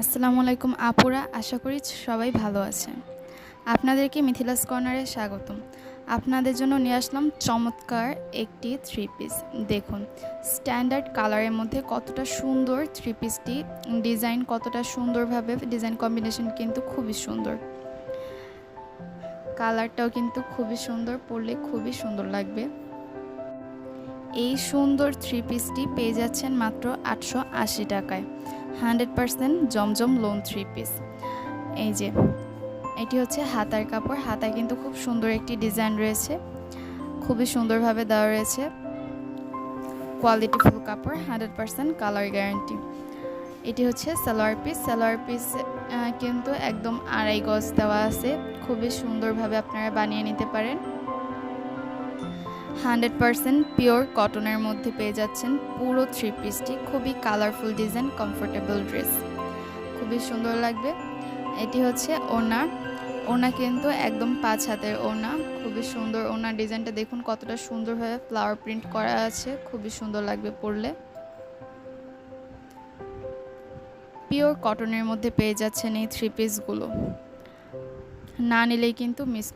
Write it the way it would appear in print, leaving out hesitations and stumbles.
আসসালামু আলাইকুম আপুরা, আশা করি সবাই ভালো আছেন। আপনাদেরকে মিথিলাস কর্নারে স্বাগতম। আপনাদের জন্য নিয়ে আসলাম চমৎকার একটি থ্রি পিস। দেখুন স্ট্যান্ডার্ড কালারের মধ্যে কতটা সুন্দর থ্রি পিসটি ডিজাইন, কতটা সুন্দরভাবে ডিজাইন কম্বিনেশন কিন্তু খুবই সুন্দর। কালারটাও কিন্তু খুবই সুন্দর, পরলে খুবই সুন্দর লাগবে। এই সুন্দর থ্রি পিসটি পেয়ে যাচ্ছেন মাত্র 880 টাকায়। 100% জমজম লোন থ্রি পিস। এই যে এটি হচ্ছে হাতার কাপড়, হাতায় কিন্তু খুব সুন্দর একটি ডিজাইন রয়েছে, খুবই সুন্দরভাবে দেওয়া রয়েছে। কোয়ালিটিফুল কাপড়, 100% কালার গ্যারান্টি। এটি হচ্ছে সালোয়ার পিস। সালোয়ার পিস কিন্তু একদম 2.5 গজ দেওয়া আছে, খুবই সুন্দরভাবে আপনারা বানিয়ে নিতে পারেন। 100% পিওর কটনের মধ্যে পেয়ে যাচ্ছেন পুরো থ্রি পিসটি। খুবই কালারফুল ডিজাইন, কমফোর্টেবল ড্রেস, খুবই সুন্দর লাগবে। এটি হচ্ছে ওড়না। ওড়না কিন্তু একদম 5 হাতের ওড়না, খুবই সুন্দর। ওড়নার ডিজাইনটা দেখুন কতটা সুন্দরভাবে ফ্লাওয়ার প্রিন্ট করা আছে, খুবই সুন্দর লাগবে পরলে। পিওর কটনের মধ্যে পেয়ে যাচ্ছেন এই থ্রি পিসগুলো, না নিলেই কিন্তু মিস